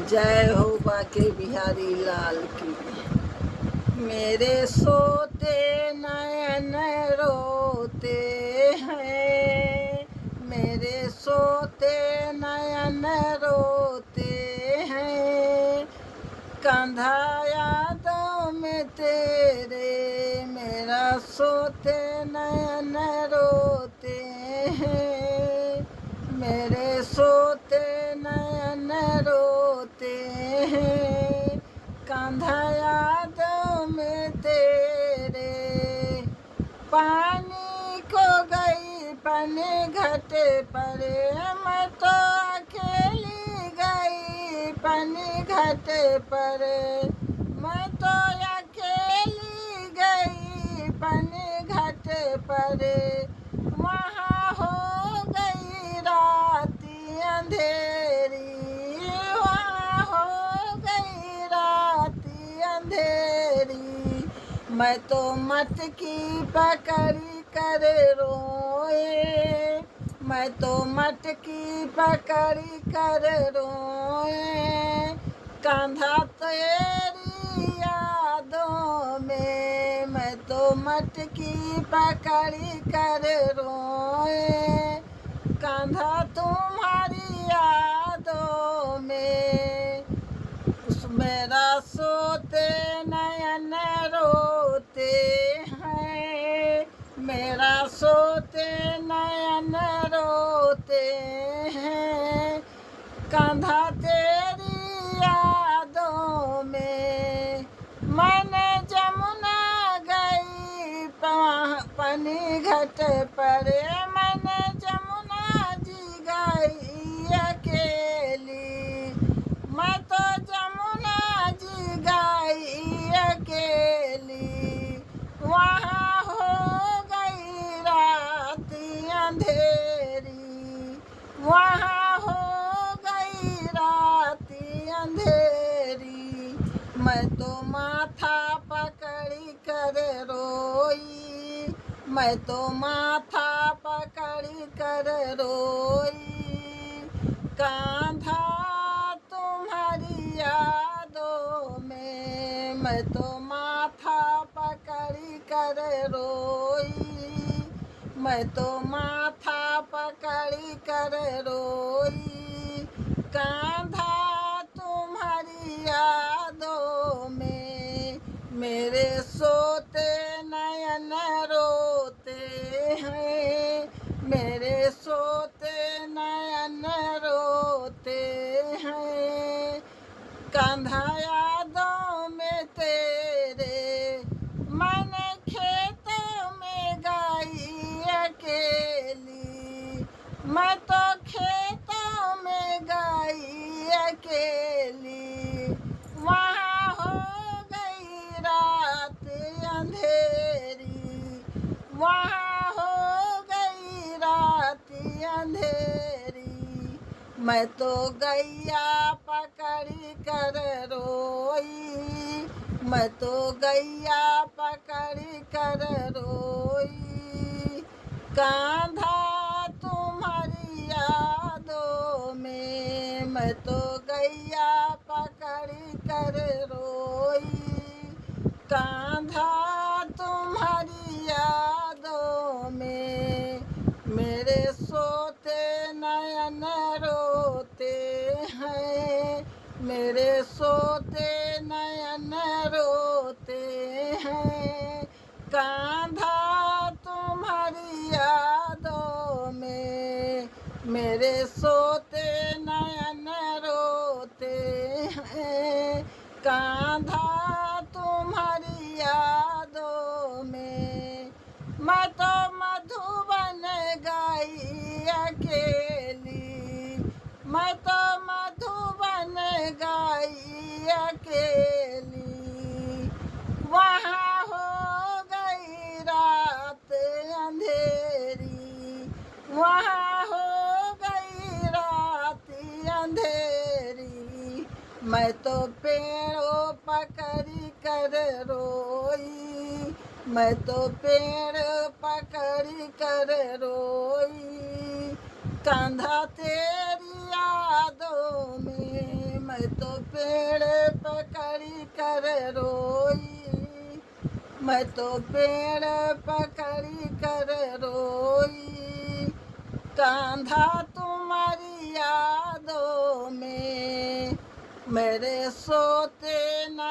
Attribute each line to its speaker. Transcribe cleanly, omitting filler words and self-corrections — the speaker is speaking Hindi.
Speaker 1: जय हो बाके बिहारी लाल की। मेरे सोते नयन रोते हैं, मेरे सोते नयन रोते हैं। कंधा यादों में तेरे मेरा सोते नयन रोते हैं, मेरे सोते नयन रोते हैं। कंधा यादों में तेरे पानी को गई पानी घटे पर, मैं तो अकेली गई पानी घटे पर, मैं तो अकेली गई पानी घटे पर। वहाँ हो गई राती अंधेरी, वहाँ हो गई राती अंधेरी। मैं तो मटकी पकड़ी कर रोए, मैं तो मटकी पकड़ी कर रोए। कंधा तेरी यादों में मैं तो मटकी पकड़ी कर रोए। कंधा तुम्हारी यादों में मेरा सोते नयन रोते हैं, मेरा सोते नयन रोते हैं। कंधा तेरी यादों में मैंने जमुना गई पानी घट पर, मैंने जमुना जी गई अकेली। मैं तो जमुना जी गई अकेली। वहाँ हो गई रात अंधेरी, वहाँ हो गई रात अंधेरी। मैं तो माथा पकड़ी कर रोई, मैं तो माथा पकड़ी कर रोई। कंधा तुम्हारी यादों में मैं तो माथा पकड़ी कर रोई, मैं तो माथा पकड़ी कर रोई। कंधा तुम्हारी यादों में मेरे सोते नयन रोते हैं, मेरे सोते नयन रोते हैं। कंधा यादों में तेरे मैंने खेतों में गई अकेली, मैं तो खेतों में गई अकेली। वहाँ हो गई रात अंधेरी, वहाँ हो गई रात अंधेरी। मैं तो गैया पकड़ी कर रोई, मैं तो गैया पकड़ी कर रोई। कंधा तुम्हारी यादों में मैं तो गैया पकड़ी कर रोई। कंधा तुम्हारी यादों में मेरे सोते नयन रोते हैं, मेरे सोते नयन रोते हैं। कंधा तुम्हारी यादों में मेरे सोते नयन रोते हैं। कंधा तुम्हारी यादों में मैं तो मधुबन गई अकेली, मैं तो मधुबन गई अकेली। वहाँ हो गई रात अंधेरी, वहाँ हो गई रात अंधेरी। मैं तो पेड़ों पकड़ी कर रोई, मैं तो पेड़ पकड़ी कर रोई। कंधा तेरी यादों में मैं मैं तो पेड़ पकड़ी कर रोई, मैं तो पेड़ पकड़ी कर रोई, कांधा तुम्हारी यादों में मेरे सोते न